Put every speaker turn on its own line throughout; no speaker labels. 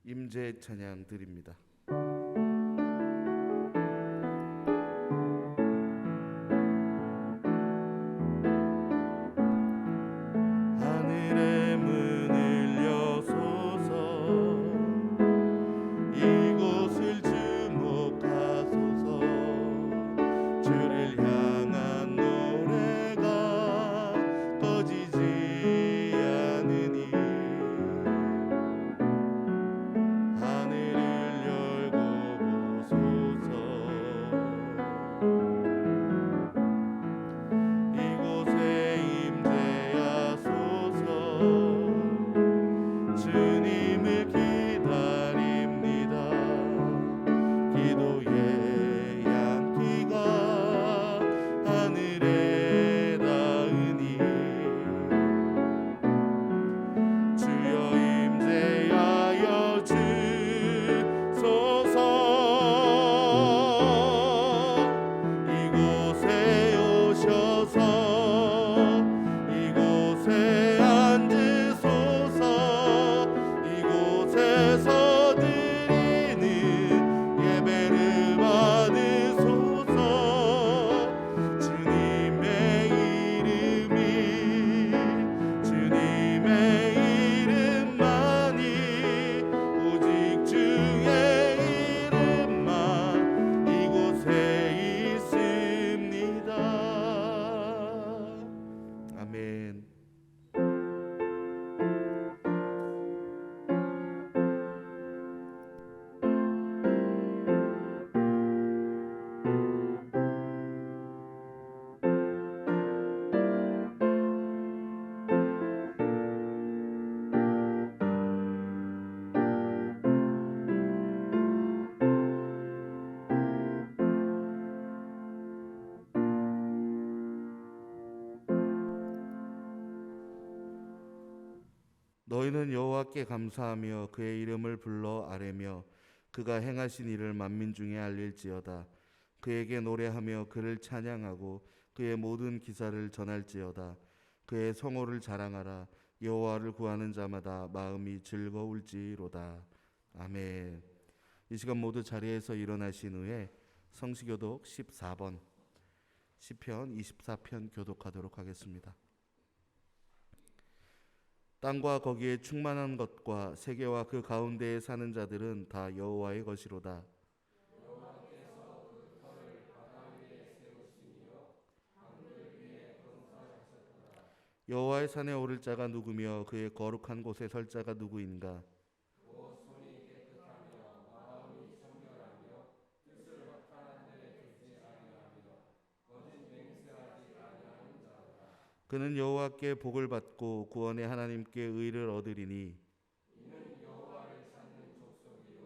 임재 찬양 드립니다. 하늘의 문을 여소서, 이곳을 주목하소서. 주를 향한 노래가 꺼지지 않으니 하늘을 열고 보소서. 이곳에 임재하소서. 주님을 기다립니다. 기도의 양기가 하늘에 닿으니 주여 임재하여 주소서. 이곳에 오셔서 이곳에 앉으소서. 이곳에서 드리는 예배를 받으소서. 주님의 이름이 주님의 이름만이 오직 주의 이름만 이곳에 있습니다. 아멘. 너희는 여호와께 감사하며 그의 이름을 불러 아뢰며 그가 행하신 일을 만민 중에 알릴지어다. 그에게 노래하며 그를 찬양하고 그의 모든 기사를 전할지어다. 그의 성호를 자랑하라. 여호와를 구하는 자마다 마음이 즐거울지로다. 아멘. 이 시간 모두 자리에서 일어나신 후에 성시교독 14번 시편 24편 교독하도록 하겠습니다. 땅과 거기에 충만한 것과 세계와 그 가운데에 사는 자들은 다 여호와의 것이로다.
여호와께서 그 터를 바다 위에 세우시며 강들 위에 건설하셨도다.
여호와의 산에 오를 자가 누구며 그의 거룩한 곳에 설 자가 누구인가?
곧 손이 깨끗하며 마음이 청결하며 뜻을 허탄한 데에 두지 아니하며 거짓 맹세하지 아니하는 자로다.
그는 여호와께 복을 받고 구원의 하나님께 의를 얻으리니
이는 여호와를 찾는 족속이요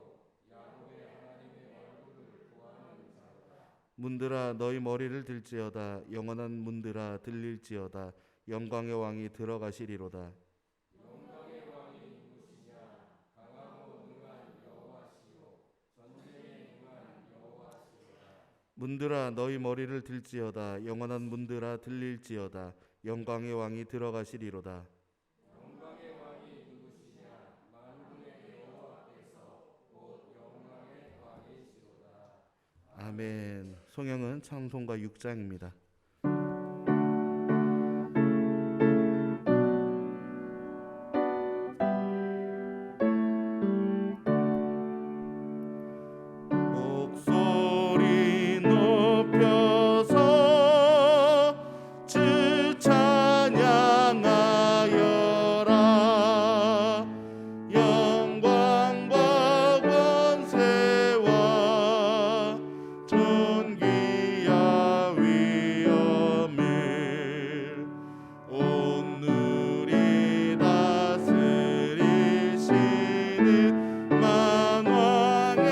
야곱의 하나님의 얼굴을 구하는 자로다.
문들아 너희 머리를 들지어다. 영원한 문들아 들릴지어다. 영광의 왕이 들어가시리로다.
영광의 왕이 누구시냐? 강하고 능한 여호와시요 전쟁에 능한 여호와시로다.
문들아 너희 머리를 들지어다. 영원한 문들아 들릴지어다. 영광의 왕이 들어가시리로다.
영광의 왕이 누구시냐? 만군의 여호와께서 곧 영광의 왕이시로다.
아멘. 성경은 찬송가 6장입니다. 목소리 높여서 주 찬양하여라. 영광과 권세와 존귀와 위엄을 온누리 다스리시는 만왕의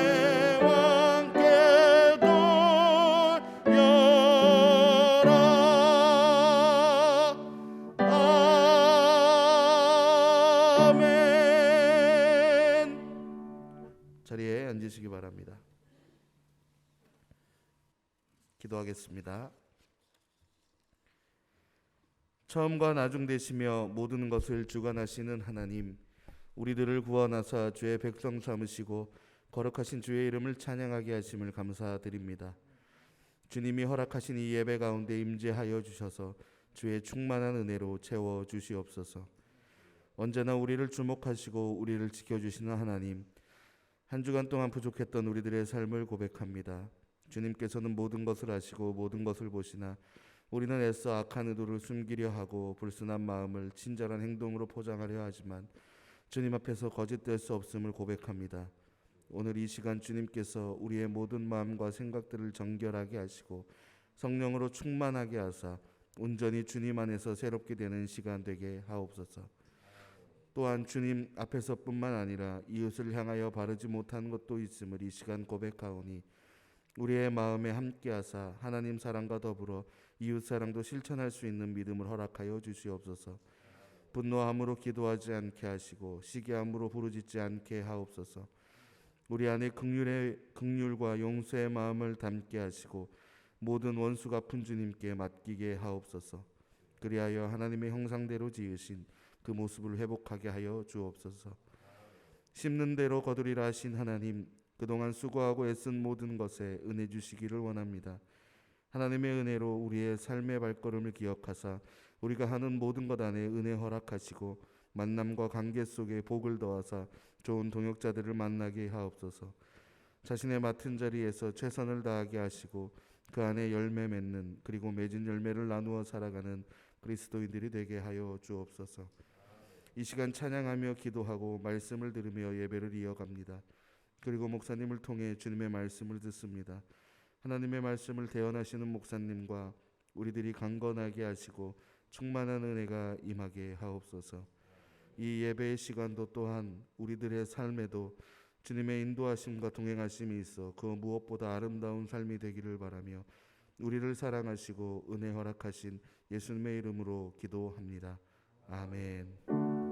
왕께 돌려라. 아멘. 자리에 앉으시기 바랍니다. 기도하겠습니다. 처음과 나중 되시며 모든 것을 주관하시는 하나님, 우리들을 구원하사 주의 백성 삼으시고 거룩하신 주의 이름을 찬양하게 하심을 감사드립니다. 주님이 허락하신 이 예배 가운데 임재하여 주셔서 주의 충만한 은혜로 채워 주시옵소서. 언제나 우리를 주목하시고 우리를 지켜주시는 하나님, 한 주간 동안 부족했던 우리들의 삶을 고백합니다. 주님께서는 모든 것을 아시고 모든 것을 보시나 우리는 애써 악한 의도를 숨기려 하고 불순한 마음을 친절한 행동으로 포장하려 하지만 주님 앞에서 거짓될 수 없음을 고백합니다. 오늘 이 시간 주님께서 우리의 모든 마음과 생각들을 정결하게 하시고 성령으로 충만하게 하사 온전히 주님 안에서 새롭게 되는 시간 되게 하옵소서. 또한 주님 앞에서뿐만 아니라 이웃을 향하여 바르지 못한 것도 있음을 이 시간 고백하오니 우리의 마음에 함께하사 하나님 사랑과 더불어 이웃 사랑도 실천할 수 있는 믿음을 허락하여 주시옵소서. 분노함으로 기도하지 않게 하시고 시기함으로 부르짖지 않게 하옵소서. 우리 안에 긍휼과 용서의 마음을 담게 하시고 모든 원수 갚은 주님께 맡기게 하옵소서. 그리하여 하나님의 형상대로 지으신 그 모습을 회복하게 하여 주옵소서. 심는 대로 거두리라 하신 하나님, 그동안 수고하고 애쓴 모든 것에 은혜 주시기를 원합니다. 하나님의 은혜로 우리의 삶의 발걸음을 기억하사 우리가 하는 모든 것 안에 은혜 허락하시고 만남과 관계 속에 복을 더하사 좋은 동역자들을 만나게 하옵소서. 자신의 맡은 자리에서 최선을 다하게 하시고 그 안에 열매 맺는 그리고 맺은 열매를 나누어 살아가는 그리스도인들이 되게 하여 주옵소서. 이 시간 찬양하며 기도하고 말씀을 들으며 예배를 이어갑니다. 그리고 목사님을 통해 주님의 말씀을 듣습니다. 하나님의 말씀을 대언하시는 목사님과 우리들이 강건하게 하시고 충만한 은혜가 임하게 하옵소서. 이 예배의 시간도 또한 우리들의 삶에도 주님의 인도하심과 동행하심이 있어 그 무엇보다 아름다운 삶이 되기를 바라며 우리를 사랑하시고 은혜 허락하신 예수님의 이름으로 기도합니다. 아멘.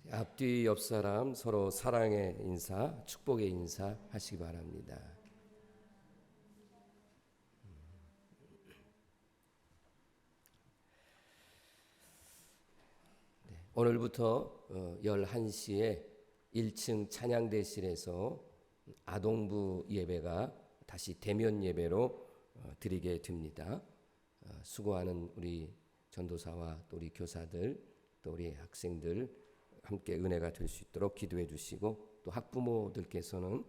앞뒤 옆 사람 서로 사랑의 인사, 축복의 인사 하시기 바랍니다. 오늘부터 11시에 1층 찬양대실에서 아동부 예배가 다시 대면 예배로 드리게 됩니다. 수고하는 우리 전도사와 또 우리 교사들 또 우리 학생들 함께 은혜가 될 수 있도록 기도해 주시고 또 학부모들께서는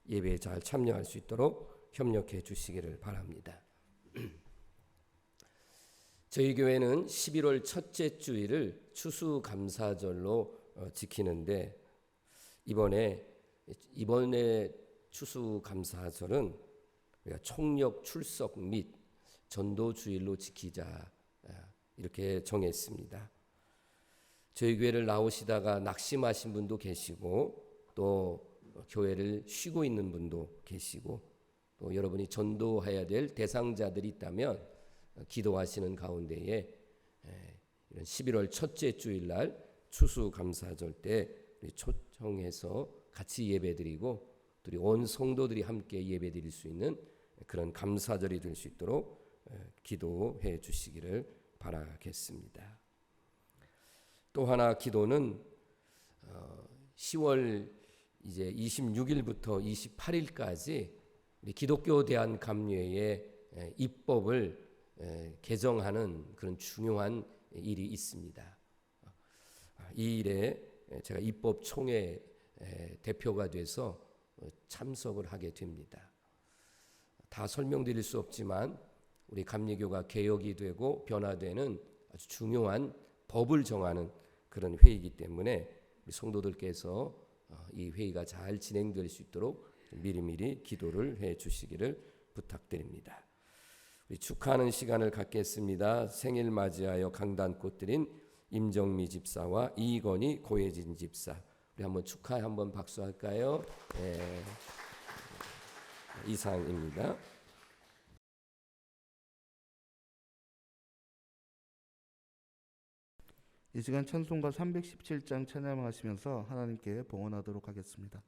예배에 잘 참여할 수 있도록 협력해 주시기를 바랍니다. 저희 교회는 11월 첫째 주일을 추수감사절로 지키는데 이번에 추수감사절은 우리가 총력 출석 및 전도주일로 지키자 이렇게 정했습니다. 저희 교회를 나오시다가 낙심하신 분도 계시고 또 교회를 쉬고 있는 분도 계시고 또 여러분이 전도해야 될 대상자들이 있다면 기도하시는 가운데에 이런 11월 첫째 주일날 추수감사절 때 우리 초청해서 같이 예배드리고 우리 온 성도들이 함께 예배드릴 수 있는 그런 감사절이 될 수 있도록 기도해 주시기를 바라겠습니다. 또 하나 기도는 10월 이제 26일부터 28일까지 우리 기독교 대한감례의 입법을 개정하는 그런 중요한 일이 있습니다. 이 일에 제가 입법총회 대표가 돼서 참석을 하게 됩니다. 다 설명드릴 수 없지만 우리 감리교가 개혁이 되고 변화되는 아주 중요한 법을 정하는 그런 회의이기 때문에 우리 성도들께서 이 회의가 잘 진행될 수 있도록 미리미리 기도를 해 주시기를 부탁드립니다. 우리 축하하는 시간을 갖겠습니다. 생일 맞이하여 강단꽃 드린 임정미 집사와 이건희 고혜진 집사, 우리 한번 축하 한번 박수할까요? 네. 이상입니다.
이 시간 찬송가 317장 찬양하시면서 하나님께 봉헌하도록 하겠습니다.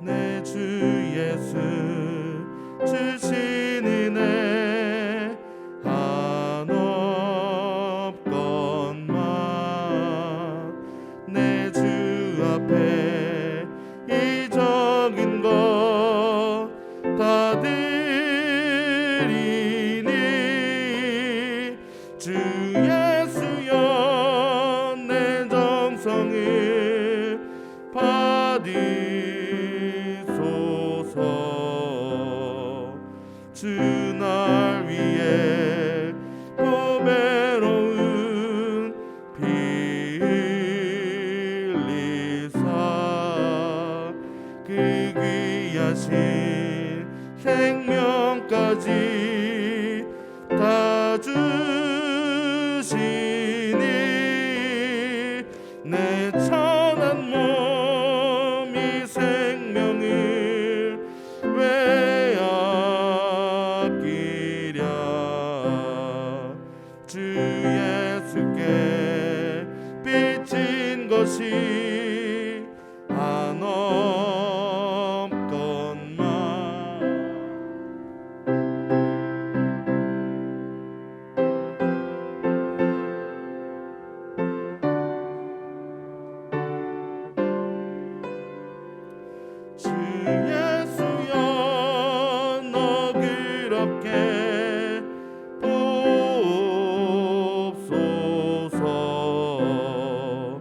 내 주 예수 주신 은혜 한없건만 내 주 앞에 이적인 것 다 드리니 주 예수여 내 정성을 받으소서. 주 날 위해 보배로운 피 흘리사 그 귀하신 생명까지 다 주시니 내 천한 몸이 생명을 왜 아끼랴. 주 예수께 빚진 것이 한없건만 주 예수여 너그럽게 보옵소서.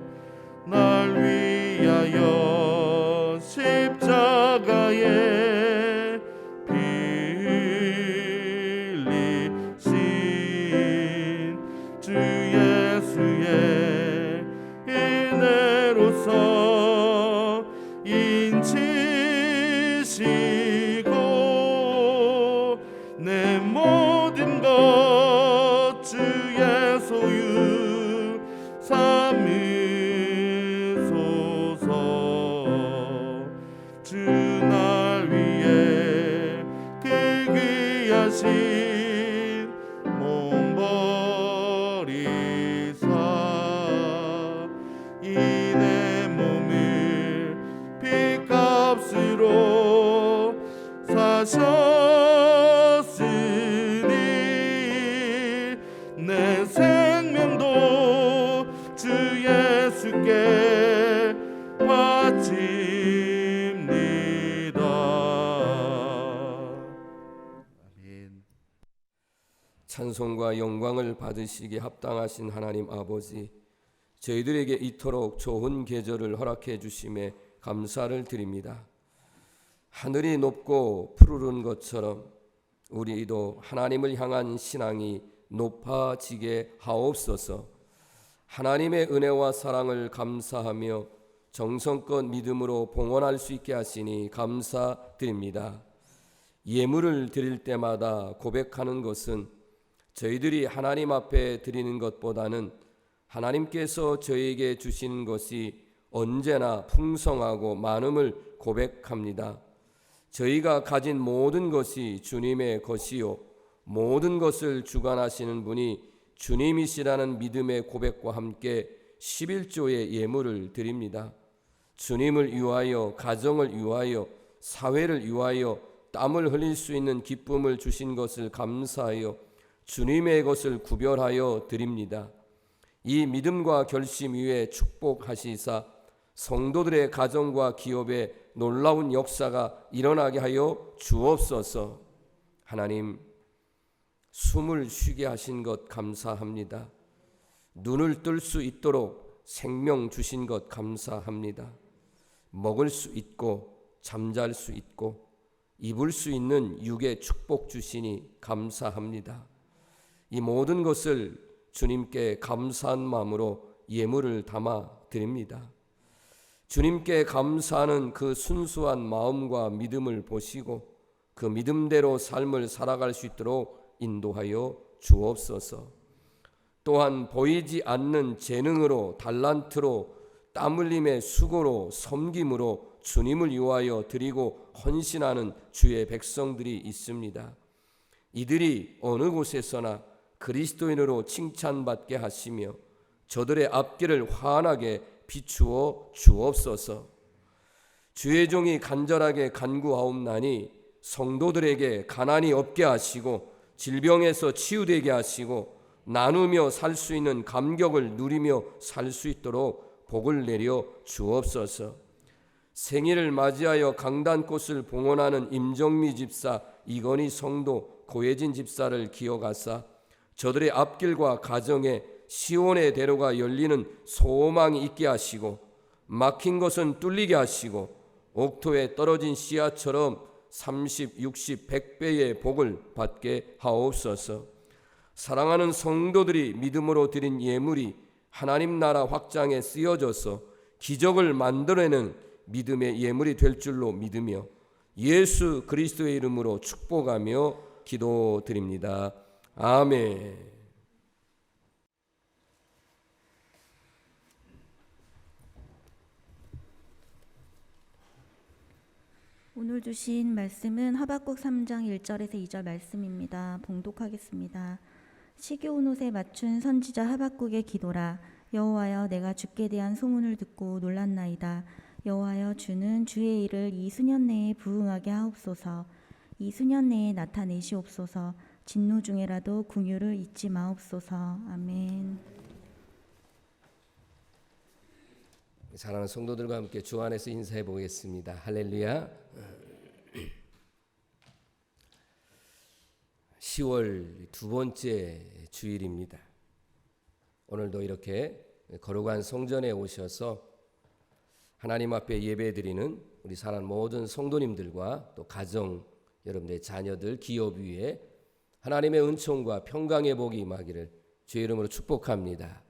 날 위하여 십자가에 피 흘리신 주 예수의 은혜로서 인치시고 내 모든 것 주의 소유 삼으소서. 주 날 위해 그 귀하신 몸 버리사 이 내 몸을 핏값으로 사셨으니 내 생명도 주 예수께 바칩니다. 아멘.
찬송과 영광을 받으시기에 합당하신 하나님 아버지, 저희들에게 이토록 좋은 계절을 허락해 주심에 감사를 드립니다. 하늘이 높고 푸르른 것처럼 우리도 하나님을 향한 신앙이 높아지게 하옵소서. 하나님의 은혜와 사랑을 감사하며 정성껏 믿음으로 봉헌할 수 있게 하시니 감사드립니다. 예물을 드릴 때마다 고백하는 것은 저희들이 하나님 앞에 드리는 것보다는 하나님께서 저희에게 주신 것이 언제나 풍성하고 많음을 고백합니다. 저희가 가진 모든 것이 주님의 것이요 모든 것을 주관하시는 분이 주님이시라는 믿음의 고백과 함께 11조의 예물을 드립니다. 주님을 위하여, 가정을 위하여, 사회를 위하여 땀을 흘릴 수 있는 기쁨을 주신 것을 감사하여 주님의 것을 구별하여 드립니다. 이 믿음과 결심 위에 축복하시사 성도들의 가정과 기업에 놀라운 역사가 일어나게 하여 주옵소서. 하나님, 숨을 쉬게 하신 것 감사합니다. 눈을 뜰 수 있도록 생명 주신 것 감사합니다. 먹을 수 있고 잠잘 수 있고 입을 수 있는 육의 축복 주시니 감사합니다. 이 모든 것을 주님께 감사한 마음으로 예물을 담아 드립니다. 주님께 감사하는 그 순수한 마음과 믿음을 보시고 그 믿음대로 삶을 살아갈 수 있도록 인도하여 주옵소서. 또한 보이지 않는 재능으로 달란트로 땀 흘림의 수고로 섬김으로 주님을 위하여 드리고 헌신하는 주의 백성들이 있습니다. 이들이 어느 곳에서나 그리스도인으로 칭찬받게 하시며 저들의 앞길을 환하게 비추어 주옵소서. 주의 종이 간절하게 간구하옵나니 성도들에게 가난이 없게 하시고 질병에서 치유되게 하시고 나누며 살 수 있는 감격을 누리며 살 수 있도록 복을 내려 주옵소서. 생일을 맞이하여 강단꽃을 봉헌하는 임정미 집사, 이건희 성도, 고혜진 집사를 기억하사 저들의 앞길과 가정에 시온의 대로가 열리는 소망이 있게 하시고 막힌 것은 뚫리게 하시고 옥토에 떨어진 씨앗처럼 30, 60, 100배의 복을 받게 하옵소서. 사랑하는 성도들이 믿음으로 드린 예물이 하나님 나라 확장에 쓰여져서 기적을 만들어내는 믿음의 예물이 될 줄로 믿으며 예수 그리스도의 이름으로 축복하며 기도드립니다. 아멘.
오늘 주신 말씀은 하박국 3장 1절에서 2절 말씀입니다. 봉독하겠습니다. 시기온 옷에 맞춘 선지자 하박국의 기도라. 여호와여, 내가 주께 대한 소문을 듣고 놀랐나이다. 여호와여, 주는 주의 일을 이 수년 내에 부응하게 하옵소서. 이 수년 내에 나타내시옵소서. 진노 중에라도 긍휼을 잊지 마옵소서. 아멘.
사랑하는 성도들과 함께 주 안에서 인사해 보겠습니다. 할렐루야. 10월 두 번째 주일입니다. 오늘도 이렇게 거룩한 성전에 오셔서 하나님 앞에 예배드리는 우리 사랑하는 모든 성도님들과 또 가정, 여러분들의 자녀들, 기업 위에 하나님의 은총과 평강의 복이 임하기를 주의 이름으로 축복합니다.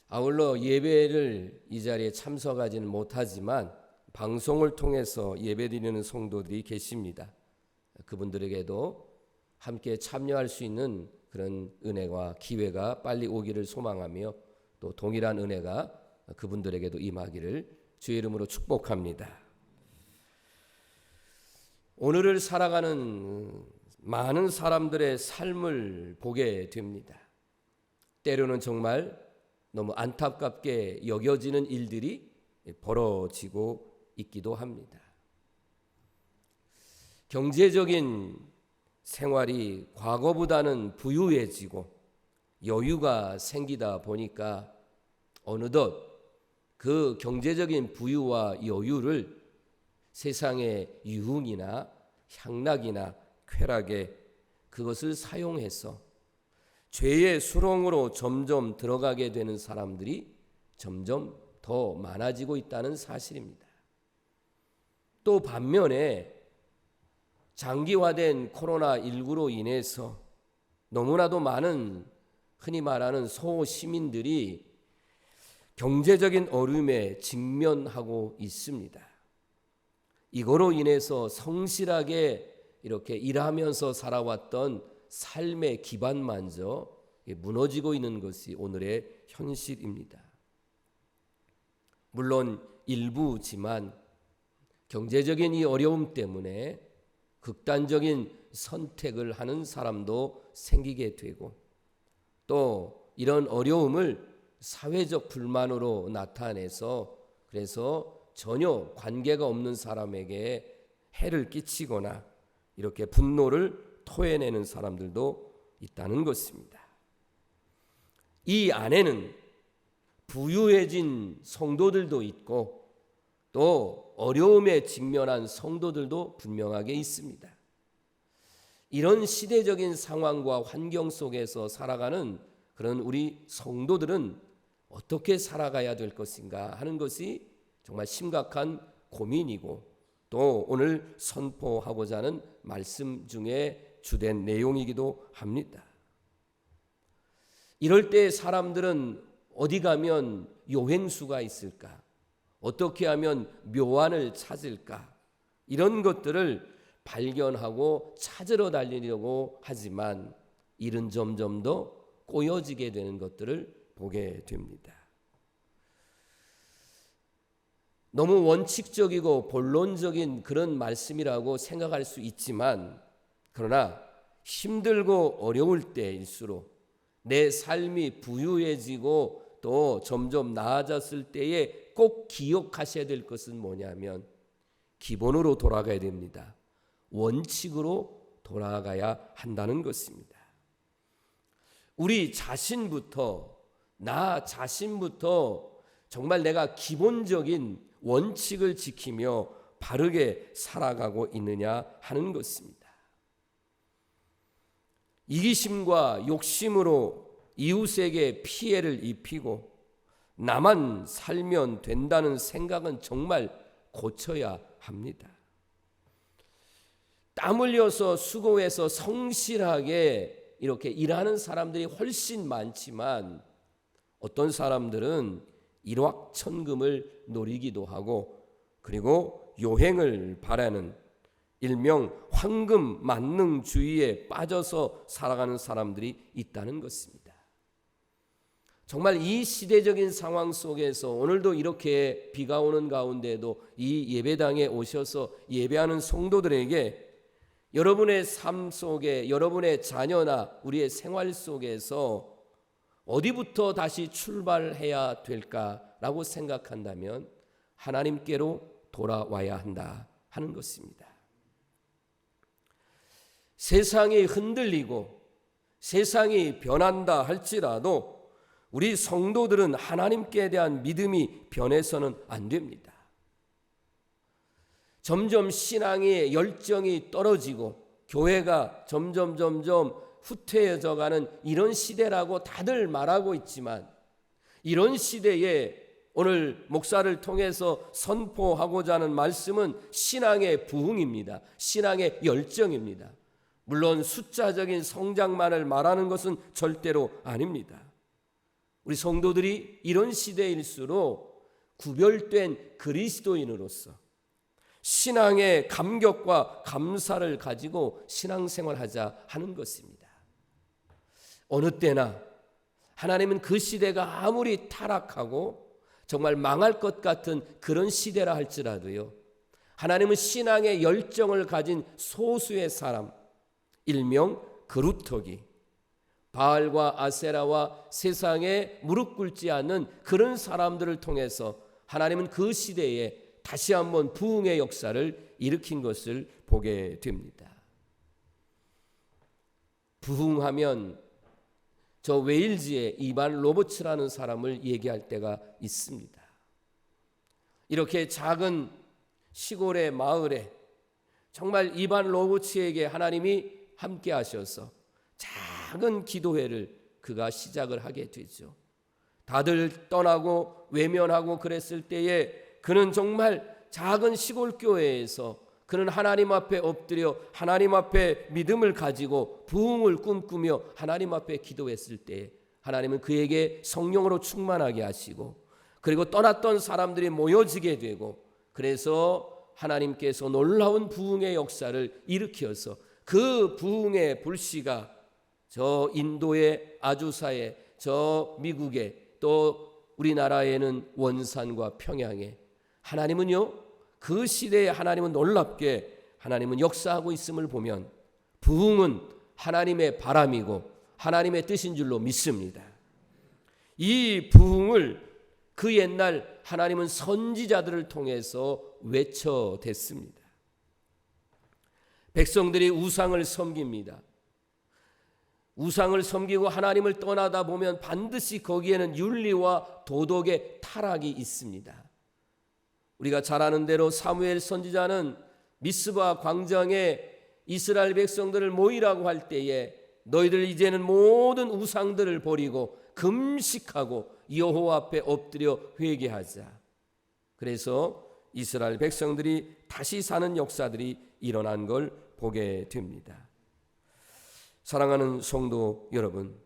아울러 예배를 이 자리에 참석하지는 못하지만 방송을 통해서 예배드리는 성도들이 계십니다. 그분들에게도 함께 참여할 수 있는 그런 은혜와 기회가 빨리 오기를 소망하며 또 동일한 은혜가 그분들에게도 임하기를 주의 이름으로 축복합니다. 오늘을 살아가는 많은 사람들의 삶을 보게 됩니다. 때로는 정말 너무 안타깝게 여겨지는 일들이 벌어지고 있기도 합니다. 경제적인 생활이 과거보다는 부유해지고 여유가 생기다 보니까 어느덧 그 경제적인 부유와 여유를 세상의 유흥이나 향락이나 쾌락에 그것을 사용해서 죄의 수렁으로 점점 들어가게 되는 사람들이 점점 더 많아지고 있다는 사실입니다. 또 반면에 장기화된 코로나19로 인해서 너무나도 많은 흔히 말하는 소시민들이 경제적인 어려움에 직면하고 있습니다. 이거로 인해서 성실하게 이렇게 일하면서 살아왔던 삶의 기반마저 무너지고 있는 것이 오늘의 현실입니다. 물론 일부지만 경제적인 이 어려움 때문에 극단적인 선택을 하는 사람도 생기게 되고 또 이런 어려움을 사회적 불만으로 나타내서 그래서 전혀 관계가 없는 사람에게 해를 끼치거나 이렇게 분노를 토해내는 사람들도 있다는 것입니다. 이 안에는 부유해진 성도들도 있고 또 어려움에 직면한 성도들도 분명하게 있습니다. 이런 시대적인 상황과 환경 속에서 살아가는 그런 우리 성도들은 어떻게 살아가야 될 것인가 하는 것이 정말 심각한 고민이고 또 오늘 선포하고자 하는 말씀 중에 주된 내용이기도 합니다. 이럴 때 사람들은 어디 가면 요행수가 있을까? 어떻게 하면 묘안을 찾을까? 이런 것들을 발견하고 찾으러 달리려고 하지만 일은 점점 더 꼬여지게 되는 것들을 보게 됩니다. 너무 원칙적이고 본론적인 그런 말씀이라고 생각할 수 있지만, 그러나 힘들고 어려울 때일수록 내 삶이 부유해지고 또 점점 나아졌을 때에 꼭 기억하셔야 될 것은 뭐냐면 기본으로 돌아가야 됩니다. 원칙으로 돌아가야 한다는 것입니다. 우리 자신부터, 나 자신부터 정말 내가 기본적인 원칙을 지키며 바르게 살아가고 있느냐 하는 것입니다. 이기심과 욕심으로 이웃에게 피해를 입히고 나만 살면 된다는 생각은 정말 고쳐야 합니다. 땀 흘려서 수고해서 성실하게 이렇게 일하는 사람들이 훨씬 많지만 어떤 사람들은 일확천금을 노리기도 하고 그리고 요행을 바라는 일명 황금 만능주의에 빠져서 살아가는 사람들이 있다는 것입니다. 정말 이 시대적인 상황 속에서 오늘도 이렇게 비가 오는 가운데도 이 예배당에 오셔서 예배하는 성도들에게 여러분의 삶 속에, 여러분의 자녀나 우리의 생활 속에서 어디부터 다시 출발해야 될까라고 생각한다면 하나님께로 돌아와야 한다 하는 것입니다. 세상이 흔들리고 세상이 변한다 할지라도 우리 성도들은 하나님께 대한 믿음이 변해서는 안 됩니다. 점점 신앙의 열정이 떨어지고 교회가 점점 후퇴해져가는 이런 시대라고 다들 말하고 있지만, 이런 시대에 오늘 목사를 통해서 선포하고자 하는 말씀은 신앙의 부흥입니다. 신앙의 열정입니다. 물론 숫자적인 성장만을 말하는 것은 절대로 아닙니다. 우리 성도들이 이런 시대일수록 구별된 그리스도인으로서 신앙의 감격과 감사를 가지고 신앙생활하자 하는 것입니다. 어느 때나 하나님은 그 시대가 아무리 타락하고 정말 망할 것 같은 그런 시대라 할지라도요, 하나님은 신앙의 열정을 가진 소수의 사람, 일명 그루터기, 바알과 아세라와 세상에 무릎 꿇지 않는 그런 사람들을 통해서 하나님은 그 시대에 다시 한번 부흥의 역사를 일으킨 것을 보게 됩니다. 부흥하면 저 웨일즈의 이반 로버츠라는 사람을 얘기할 때가 있습니다. 이렇게 작은 시골의 마을에 정말 이반 로버츠에게 하나님이 함께 하셔서 작은 기도회를 그가 시작을 하게 되죠. 다들 떠나고 외면하고 그랬을 때에 그는 정말 작은 시골 교회에서 그는 하나님 앞에 엎드려 하나님 앞에 믿음을 가지고 부흥을 꿈꾸며 하나님 앞에 기도했을 때 하나님은 그에게 성령으로 충만하게 하시고, 그리고 떠났던 사람들이 모여지게 되고, 그래서 하나님께서 놀라운 부흥의 역사를 일으켜서 그 부흥의 불씨가 저 인도의 아주사에, 저 미국에, 또 우리나라에는 원산과 평양에, 하나님은요 그 시대에 하나님은 놀랍게 하나님은 역사하고 있음을 보면 부흥은 하나님의 바람이고 하나님의 뜻인 줄로 믿습니다. 이 부흥을 그 옛날 하나님은 선지자들을 통해서 외쳐댔습니다. 백성들이 우상을 섬깁니다. 우상을 섬기고 하나님을 떠나다 보면 반드시 거기에는 윤리와 도덕의 타락이 있습니다. 우리가 잘 아는 대로 사무엘 선지자는 미스바 광장에 이스라엘 백성들을 모이라고 할 때에 너희들 이제는 모든 우상들을 버리고 금식하고 여호와 앞에 엎드려 회개하자. 그래서 이스라엘 백성들이 다시 사는 역사들이 일어난 걸 보게 됩니다. 사랑하는 성도 여러분,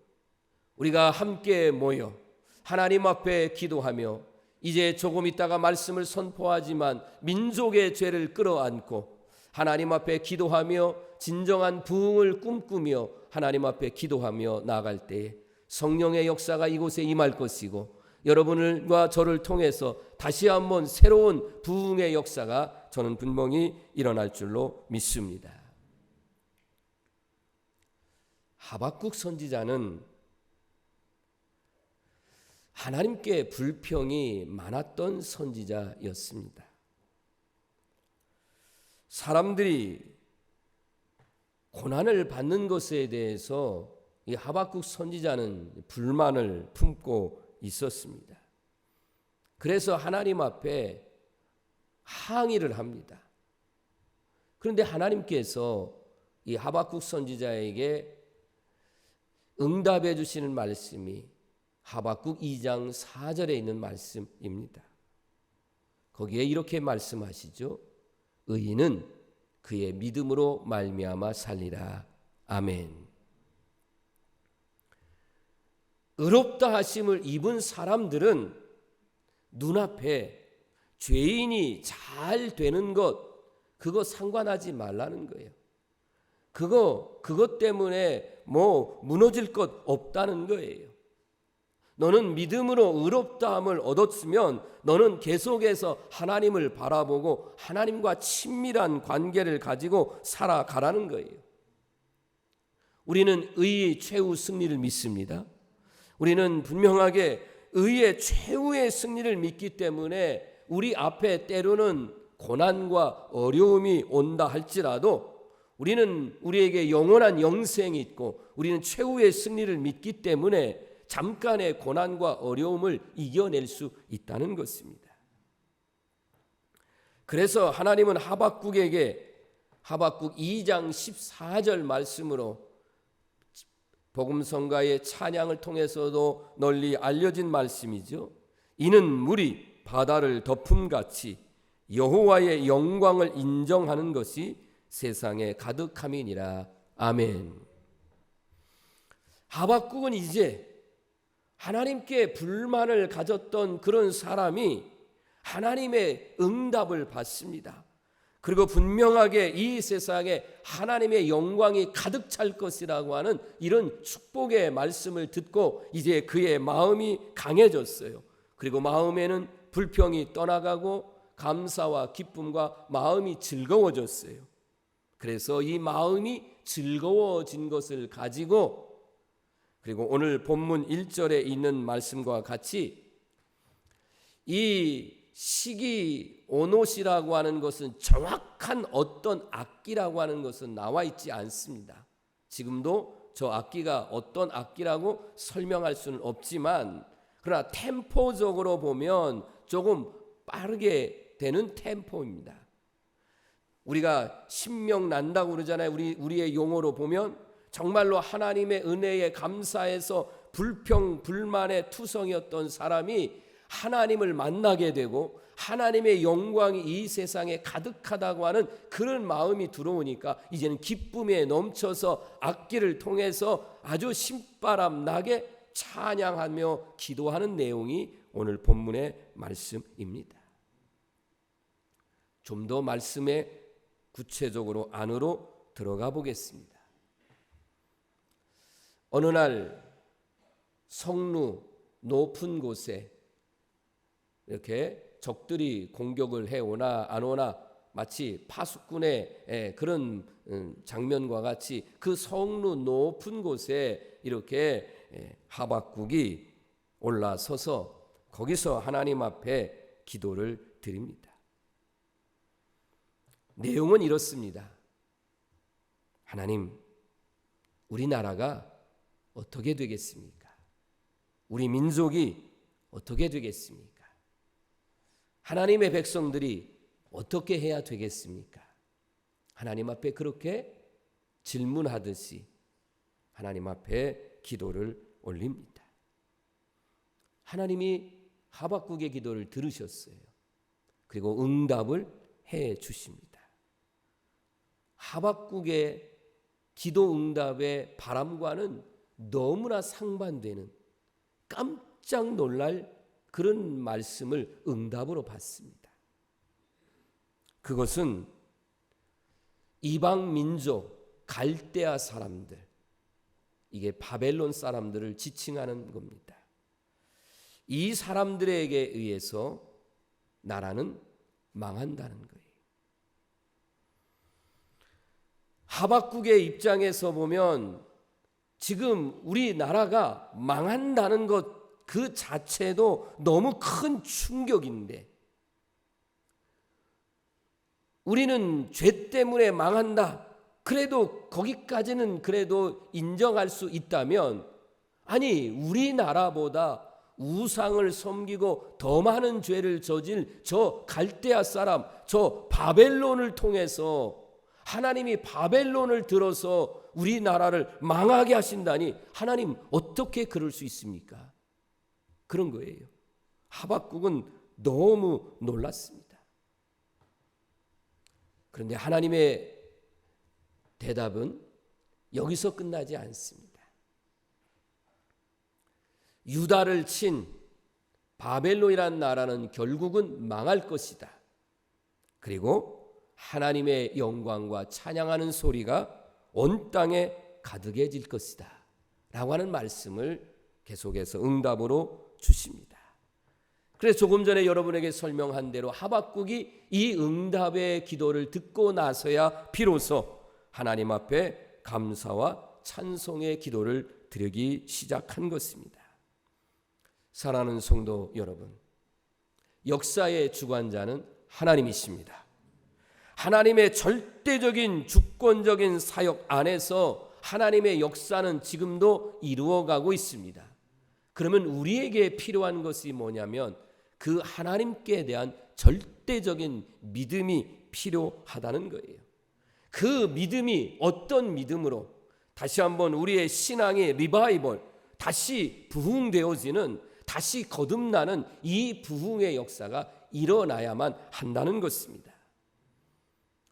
우리가 함께 모여 하나님 앞에 기도하며 이제 조금 있다가 말씀을 선포하지만 민족의 죄를 끌어안고 하나님 앞에 기도하며 진정한 부흥을 꿈꾸며 하나님 앞에 기도하며 나아갈 때에 성령의 역사가 이곳에 임할 것이고 여러분과 저를 통해서 다시 한번 새로운 부흥의 역사가 저는 분명히 일어날 줄로 믿습니다. 하박국 선지자는 하나님께 불평이 많았던 선지자였습니다. 사람들이 고난을 받는 것에 대해서 이 하박국 선지자는 불만을 품고 있었습니다. 그래서 하나님 앞에 항의를 합니다. 그런데 하나님께서 이 하박국 선지자에게 응답해 주시는 말씀이 하박국 2장 4절에 있는 말씀입니다. 거기에 이렇게 말씀하시죠. 의인은 그의 믿음으로 말미암아 살리라. 아멘. 의롭다 하심을 입은 사람들은 눈앞에 죄인이 잘 되는 것, 그거 상관하지 말라는 거예요. 그것 때문에 무너질 것 없다는 거예요. 너는 믿음으로 의롭다함을 얻었으면 너는 계속해서 하나님을 바라보고 하나님과 친밀한 관계를 가지고 살아가라는 거예요. 우리는 의의 최후 승리를 믿습니다. 우리는 분명하게 의의 최후의 승리를 믿기 때문에 우리 앞에 때로는 고난과 어려움이 온다 할지라도 우리는 우리에게 영원한 영생이 있고 우리는 최후의 승리를 믿기 때문에 잠깐의 고난과 어려움을 이겨낼 수 있다는 것입니다. 그래서 하나님은 하박국에게 하박국 2장 14절 말씀으로 복음성가의 찬양을 통해서도 널리 알려진 말씀이죠. 이는 물이 바다를 덮음같이 여호와의 영광을 인정하는 것이 세상에 가득함이니라. 아멘. 하박국은 이제 하나님께 불만을 가졌던 그런 사람이 하나님의 응답을 받습니다. 그리고 분명하게 이 세상에 하나님의 영광이 가득 찰 것이라고 하는 이런 축복의 말씀을 듣고 이제 그의 마음이 강해졌어요. 그리고 마음에는 불평이 떠나가고 감사와 기쁨과 마음이 즐거워졌어요. 그래서 이 마음이 즐거워진 것을 가지고 그리고 오늘 본문 1절에 있는 말씀과 같이 이 시기오노시라고 하는 것은 정확한 어떤 악기라고 하는 것은 나와 있지 않습니다. 지금도 저 악기가 어떤 악기라고 설명할 수는 없지만 그러나 템포적으로 보면 조금 빠르게 되는 템포입니다. 우리가 신명 난다고 그러잖아요. 우리의 용어로 보면 정말로 하나님의 은혜에 감사해서 불평 불만의 투성이었던 사람이 하나님을 만나게 되고 하나님의 영광이 이 세상에 가득하다고 하는 그런 마음이 들어오니까 이제는 기쁨에 넘쳐서 악기를 통해서 아주 신바람 나게 찬양하며 기도하는 내용이 오늘 본문의 말씀입니다. 좀 더 말씀에 구체적으로 안으로 들어가 보겠습니다. 어느 날 성루 높은 곳에 이렇게 적들이 공격을 해오나 안 오나 마치 파수꾼의 그런 장면과 같이 그 성루 높은 곳에 이렇게 하박국이 올라서서 거기서 하나님 앞에 기도를 드립니다. 내용은 이렇습니다. 하나님, 우리나라가 어떻게 되겠습니까? 우리 민족이 어떻게 되겠습니까? 하나님의 백성들이 어떻게 해야 되겠습니까? 하나님 앞에 그렇게 질문하듯이 하나님 앞에 기도를 올립니다. 하나님이 하박국의 기도를 들으셨어요. 그리고 응답을 해 주십니다. 하박국의 기도 응답의 바람과는 너무나 상반되는 깜짝 놀랄 그런 말씀을 응답으로 받습니다. 그것은 이방 민족 갈대아 사람들, 이게 바벨론 사람들을 지칭하는 겁니다. 이 사람들에게 의해서 나라는 망한다는 거예요. 하박국의 입장에서 보면 지금 우리나라가 망한다는 것 그 자체도 너무 큰 충격인데, 우리는 죄 때문에 망한다, 그래도 거기까지는 그래도 인정할 수 있다면, 아니 우리나라보다 우상을 섬기고 더 많은 죄를 저질 저 갈대아 사람, 저 바벨론을 통해서 하나님이 바벨론을 들어서 우리나라를 망하게 하신다니, 하나님 어떻게 그럴 수 있습니까? 그런 거예요. 하박국은 너무 놀랐습니다. 그런데 하나님의 대답은 여기서 끝나지 않습니다. 유다를 친 바벨론이라는 나라는 결국은 망할 것이다. 그리고 하나님의 영광과 찬양하는 소리가 온 땅에 가득해질 것이다 라고 하는 말씀을 계속해서 응답으로 주십니다. 그래서 조금 전에 여러분에게 설명한 대로 하박국이 이 응답의 기도를 듣고 나서야 비로소 하나님 앞에 감사와 찬송의 기도를 드리기 시작한 것입니다. 사랑하는 성도 여러분, 역사의 주관자는 하나님이십니다. 하나님의 절대적인 주권적인 사역 안에서 하나님의 역사는 지금도 이루어가고 있습니다. 그러면 우리에게 필요한 것이 뭐냐면 그 하나님께 대한 절대적인 믿음이 필요하다는 거예요. 그 믿음이 어떤 믿음으로 다시 한번 우리의 신앙의 리바이벌, 다시 부흥되어지는, 다시 거듭나는 이 부흥의 역사가 일어나야만 한다는 것입니다.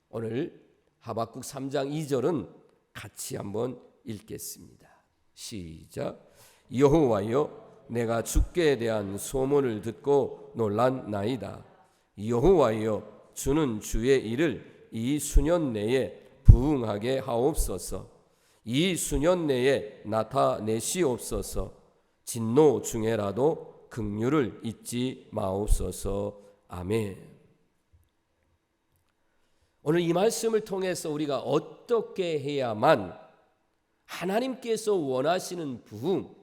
오늘 하박국 3장 2절은 같이 한번 읽겠습니다. 시작. 여호와여, 내가 주께 대한 소문을 듣고 놀랐나이다. 여호와여, 주는 주의 일을 이 수년 내에 부응하게 하옵소서. 이 수년 내에 나타내시옵소서. 진노 중에라도 긍휼을 잊지 마옵소서. 아멘. 오늘 이 말씀을 통해서 우리가 어떻게 해야만 하나님께서 원하시는 부흥,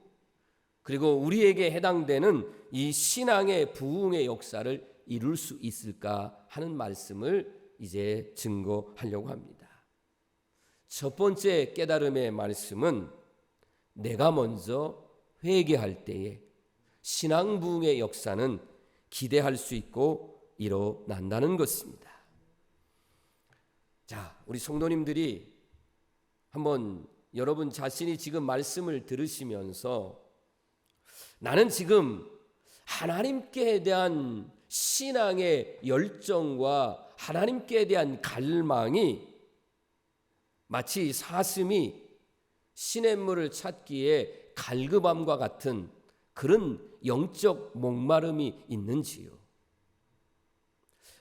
그리고 우리에게 해당되는 이 신앙의 부흥의 역사를 이룰 수 있을까 하는 말씀을 이제 증거하려고 합니다. 첫 번째 깨달음의 말씀은 내가 먼저 회개할 때에 신앙 부흥의 역사는 기대할 수 있고 일어난다는 것입니다. 자, 우리 성도님들이 한번 여러분 자신이 지금 말씀을 들으시면서 나는 지금 하나님께 대한 신앙의 열정과 하나님께 대한 갈망이 마치 사슴이 시냇물을 찾기에 갈급함과 같은 그런 영적 목마름이 있는지요?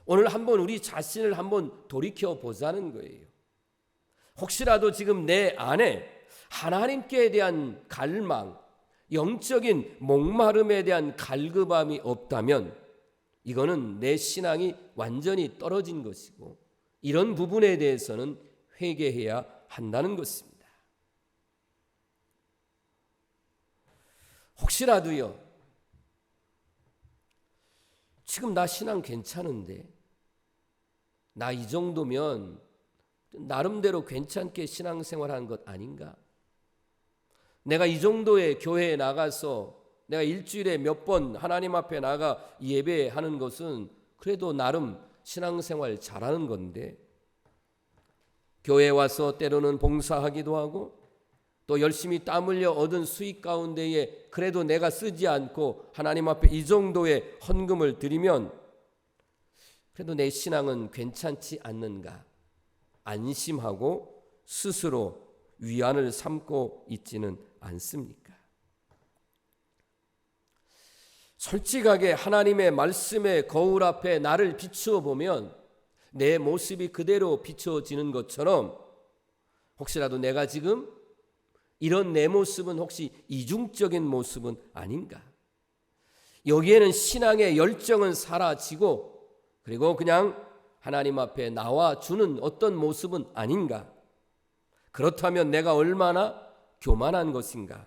오늘 한번 우리 자신을 한번 돌이켜 보자는 거예요. 혹시라도 지금 내 안에 하나님께 대한 갈망, 영적인 목마름에 대한 갈급함이 없다면 이거는 내 신앙이 완전히 떨어진 것이고, 이런 부분에 대해서는 회개해야 한다는 것입니다. 혹시라도요, 지금 나 신앙 괜찮은데, 나 이 정도면 나름대로 괜찮게 신앙생활한 것 아닌가? 내가 이 정도의 교회에 나가서 내가 일주일에 몇 번 하나님 앞에 나가 예배하는 것은 그래도 나름 신앙생활 잘하는 건데, 교회에 와서 때로는 봉사하기도 하고 또 열심히 땀 흘려 얻은 수익 가운데에 그래도 내가 쓰지 않고 하나님 앞에 이 정도의 헌금을 드리면 그래도 내 신앙은 괜찮지 않는가 안심하고 스스로 위안을 삼고 있지는 않습니까? 솔직하게 하나님의 말씀의 거울 앞에 나를 비추어 보면 내 모습이 그대로 비춰지는 것처럼, 혹시라도 내가 지금 이런 내 모습은 혹시 이중적인 모습은 아닌가? 여기에는 신앙의 열정은 사라지고 그리고 그냥 하나님 앞에 나와주는 어떤 모습은 아닌가? 그렇다면 내가 얼마나 교만한 것인가?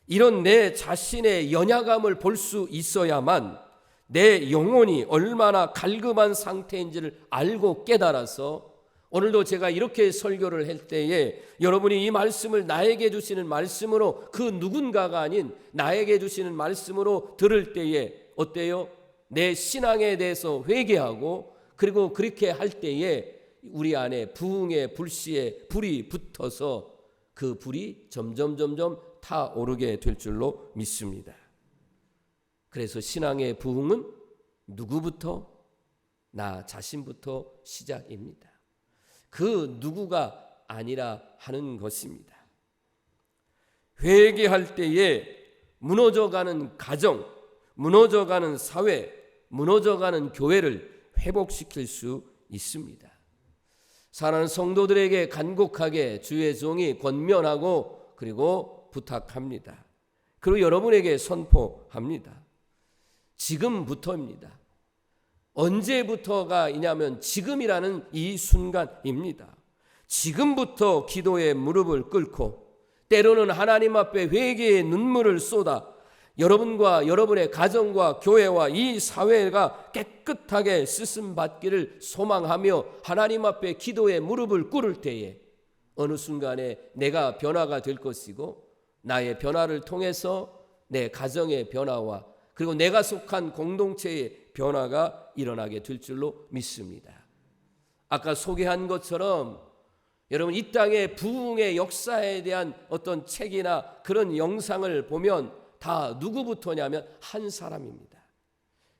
이런 내 자신의 연약함을 볼 수 있어야만 내 영혼이 얼마나 갈급한 상태인지를 알고 깨달아서 오늘도 제가 이렇게 설교를 할 때에 여러분이 이 말씀을 나에게 주시는 말씀으로 그 누군가가 아닌 나에게 주시는 말씀으로 들을 때에 어때요? 내 신앙에 대해서 회개하고 그리고 그렇게 할 때에 우리 안에 부흥의 불씨에 불이 붙어서 그 불이 점점 타오르게 될 줄로 믿습니다. 그래서 신앙의 부흥은 누구부터? 나 자신부터 시작입니다. 그 누구가 아니라 하는 것입니다. 회개할 때에 무너져가는 가정, 무너져가는 사회, 무너져가는 교회를 회복시킬 수 있습니다. 사랑하는 성도들에게 간곡하게 주의 종이 권면하고 그리고 부탁합니다. 그리고 여러분에게 선포합니다. 지금부터입니다. 언제부터가 있냐면 지금이라는 이 순간입니다. 지금부터 기도의 무릎을 꿇고 때로는 하나님 앞에 회개의 눈물을 쏟아 여러분과 여러분의 가정과 교회와 이 사회가 깨끗하게 쓰심받기를 소망하며 하나님 앞에 기도의 무릎을 꿇을 때에 어느 순간에 내가 변화가 될 것이고 나의 변화를 통해서 내 가정의 변화와 그리고 내가 속한 공동체의 변화가 일어나게 될 줄로 믿습니다. 아까 소개한 것처럼 여러분 이 땅의 부흥의 역사에 대한 어떤 책이나 그런 영상을 보면 다 누구부터냐면 한 사람입니다.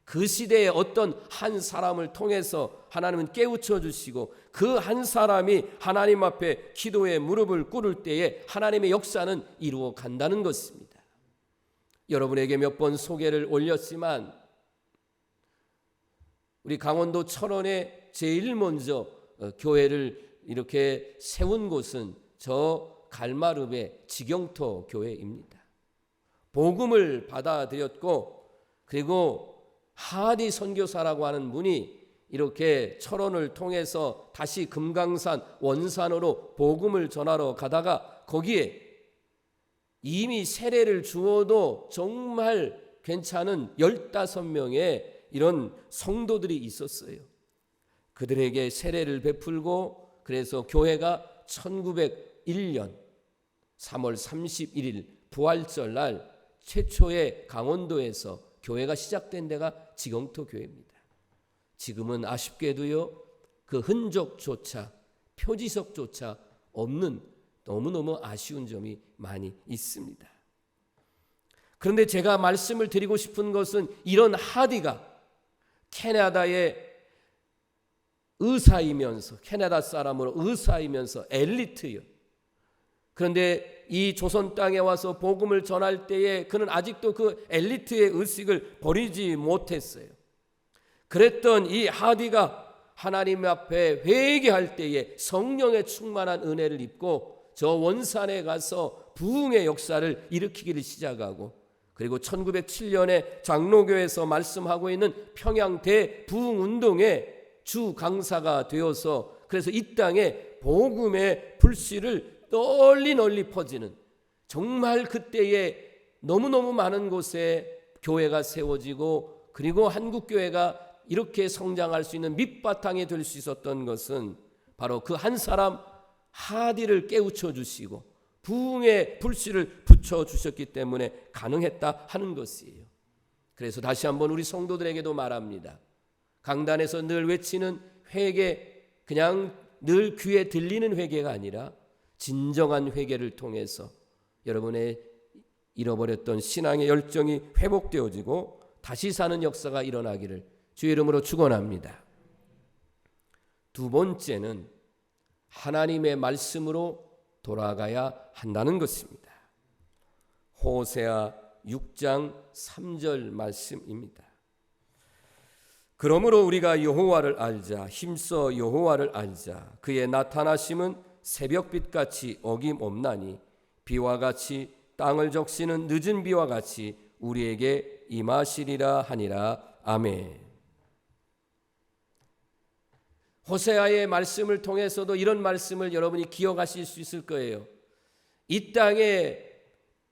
그 시대에 어떤 한 사람을 통해서 하나님은 깨우쳐 주시고 그 한 사람이 하나님 앞에 기도의 무릎을 꿇을 때에 하나님의 역사는 이루어 간다는 것입니다. 여러분에게 몇 번 소개를 올렸지만 우리 강원도 철원에 제일 먼저 교회를 이렇게 세운 곳은 저 갈마읍의 지경터 교회입니다. 복음을 받아들였고 그리고 하디 선교사라고 하는 분이 이렇게 철원을 통해서 다시 금강산 원산으로 복음을 전하러 가다가 거기에 이미 세례를 주어도 정말 괜찮은 15명의 이런 성도들이 있었어요. 그들에게 세례를 베풀고 그래서 교회가 1901년 3월 31일 부활절 날 최초의 강원도에서 교회가 시작된 데가 지경터 교회입니다. 지금은 아쉽게도요 그 흔적조차 표지석조차 없는 너무너무 아쉬운 점이 많이 있습니다. 그런데 제가 말씀을 드리고 싶은 것은 이런 하디가 캐나다의 의사이면서 캐나다 사람으로 의사이면서 엘리트요. 그런데 이 조선 땅에 와서 복음을 전할 때에 그는 아직도 그 엘리트의 의식을 버리지 못했어요. 그랬던 이 하디가 하나님 앞에 회개할 때에 성령의 충만한 은혜를 입고 저 원산에 가서 부흥의 역사를 일으키기를 시작하고 그리고 1907년에 장로교에서 말씀하고 있는 평양 대부흥운동의 주 강사가 되어서 그래서 이 땅에 복음의 불씨를 널리 퍼지는 정말 그때에 너무너무 많은 곳에 교회가 세워지고 그리고 한국교회가 이렇게 성장할 수 있는 밑바탕이 될 수 있었던 것은 바로 그 한 사람 하디를 깨우쳐 주시고 부흥의 불씨를 붙여 주셨기 때문에 가능했다 하는 것이에요. 그래서 다시 한번 우리 성도들에게도 말합니다. 강단에서 늘 외치는 회개, 그냥 늘 귀에 들리는 회개가 아니라 진정한 회개를 통해서 여러분의 잃어버렸던 신앙의 열정이 회복되어지고 다시 사는 역사가 일어나기를 주의 이름으로 축원합니다. 두 번째는 하나님의 말씀으로 돌아가야 한다는 것입니다. 호세아 6장 3절 말씀입니다. 그러므로 우리가 여호와를 알자 힘써 여호와를 알자 그의 나타나심은 새벽빛같이 어김없나니 비와 같이 땅을 적시는 늦은 비와 같이 우리에게 임하시리라 하니라. 아멘. 호세아의 말씀을 통해서도 이런 말씀을 여러분이 기억하실 수 있을 거예요. 이 땅의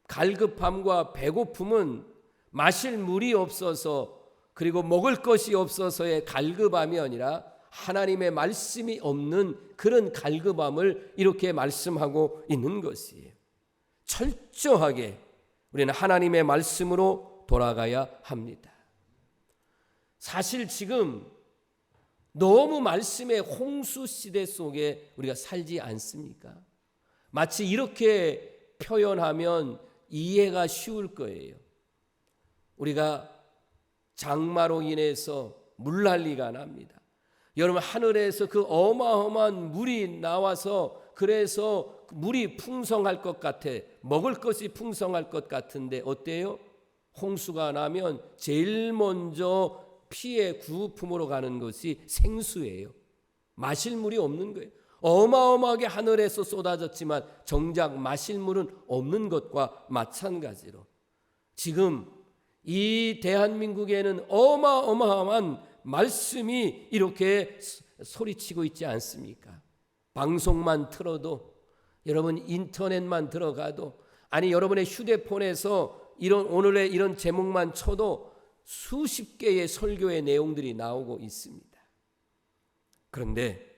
갈급함과 배고픔은 마실 물이 없어서 그리고 먹을 것이 없어서의 갈급함이 아니라 하나님의 말씀이 없는 그런 갈급함을 이렇게 말씀하고 있는 것이에요. 철저하게 우리는 하나님의 말씀으로 돌아가야 합니다. 사실 지금 너무 말씀의 홍수 시대 속에 우리가 살지 않습니까? 마치 이렇게 표현하면 이해가 쉬울 거예요. 우리가 장마로 인해서 물난리가 납니다. 여러분, 하늘에서 그 어마어마한 물이 나와서 그래서 물이 풍성할 것 같아, 먹을 것이 풍성할 것 같은데 어때요? 홍수가 나면 제일 먼저 피해 구품으로 가는 것이 생수예요. 마실 물이 없는 거예요. 어마어마하게 하늘에서 쏟아졌지만 정작 마실 물은 없는 것과 마찬가지로 지금 이 대한민국에는 어마어마한 말씀이 이렇게 소리치고 있지 않습니까? 방송만 틀어도, 여러분 인터넷만 들어가도, 아니 여러분의 휴대폰에서 이런 오늘의 이런 제목만 쳐도 수십 개의 설교의 내용들이 나오고 있습니다. 그런데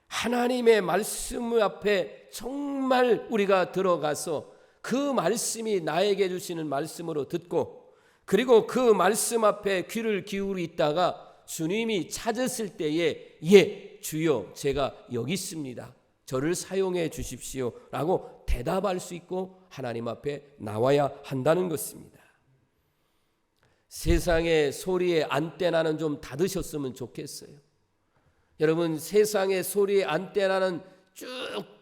하나님의 말씀 앞에 정말 우리가 들어가서 그 말씀이 나에게 주시는 말씀으로 듣고, 그리고 그 말씀 앞에 귀를 기울이 있다가 주님이 찾으실 때에 예 주여 제가 여기 있습니다, 저를 사용해 주십시오 라고 대답할 수 있고 하나님 앞에 나와야 한다는 것입니다. 세상의 소리에 안테나는 좀 닫으셨으면 좋겠어요. 여러분, 세상의 소리에 안테나는 쭉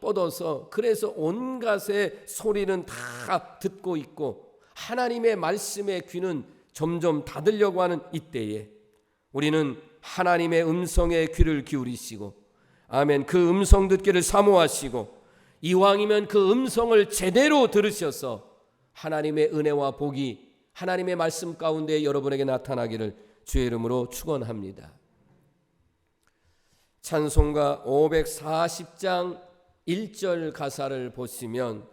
뻗어서 그래서 온갖의 소리는 다 듣고 있고 하나님의 말씀의 귀는 점점 닫으려고 하는 이때에 우리는 하나님의 음성에 귀를 기울이시고, 아멘, 그 음성 듣기를 사모하시고 이왕이면 그 음성을 제대로 들으셔서 하나님의 은혜와 복이 하나님의 말씀 가운데 여러분에게 나타나기를 주의 이름으로 축원합니다. 찬송가 540장 1절 가사를 보시면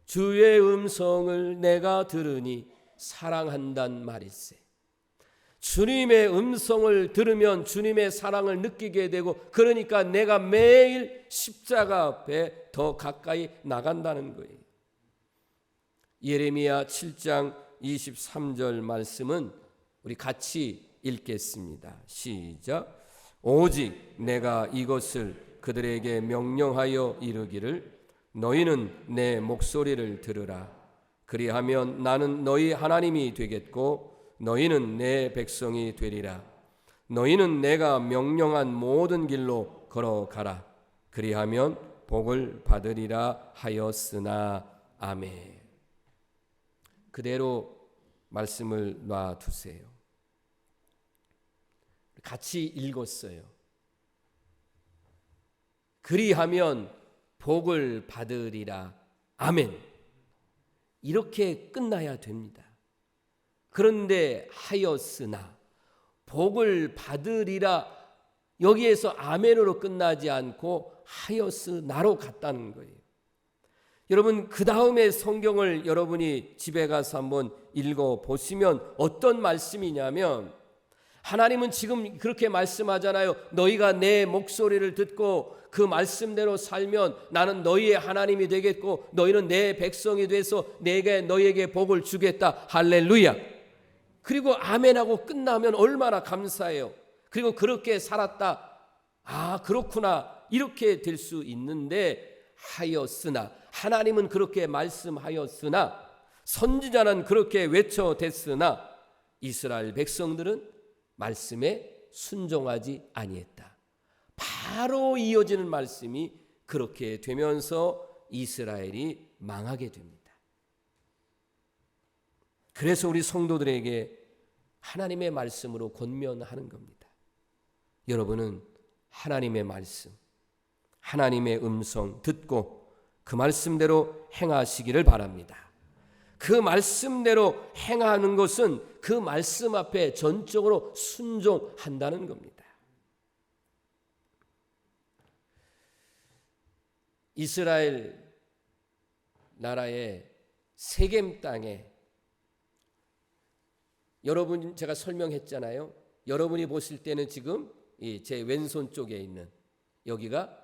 주의 음성을 내가 들으니 사랑한단 말일세. 주님의 음성을 들으면 주님의 사랑을 느끼게 되고, 그러니까 내가 매일 십자가 앞에 더 가까이 나간다는 거예요. 예레미야 7장 23절 말씀은 우리 같이 읽겠습니다. 시작. 오직 내가 이것을 그들에게 명령하여 이르기를 너희는 내 목소리를 들으라. 그리하면 나는 너희 하나님이 되겠고 너희는 내 백성이 되리라. 너희는 내가 명령한 모든 길로 걸어가라. 그리하면 복을 받으리라 하였으나. 아멘. 그대로 말씀을 놔두세요. 같이 읽었어요. 그리하면 복을 받으리라. 아멘. 이렇게 끝나야 됩니다. 그런데 하였으나, 복을 받으리라, 여기에서 아멘으로 끝나지 않고 하였으나로 갔다는 거예요. 여러분, 그 다음에 성경을 여러분이 집에 가서 한번 읽어보시면 어떤 말씀이냐면, 하나님은 지금 그렇게 말씀하잖아요. 너희가 내 목소리를 듣고 그 말씀대로 살면 나는 너희의 하나님이 되겠고 너희는 내 백성이 돼서 내가 너희에게 복을 주겠다. 할렐루야. 그리고 아멘하고 끝나면 얼마나 감사해요. 그리고 그렇게 살았다. 아, 그렇구나. 이렇게 될 수 있는데, 하였으나, 하나님은 그렇게 말씀하였으나, 선지자는 그렇게 외쳐댔으나 이스라엘 백성들은 말씀에 순종하지 아니했다. 바로 이어지는 말씀이 그렇게 되면서 이스라엘이 망하게 됩니다. 그래서 우리 성도들에게 하나님의 말씀으로 권면하는 겁니다. 여러분은 하나님의 말씀, 하나님의 음성 듣고 그 말씀대로 행하시기를 바랍니다. 그 말씀대로 행하는 것은 그 말씀 앞에 전적으로 순종한다는 겁니다. 이스라엘 나라의 세겜 땅에 여러분 제가 설명했잖아요. 여러분이 보실 때는 지금 제 왼손 쪽에 있는 여기가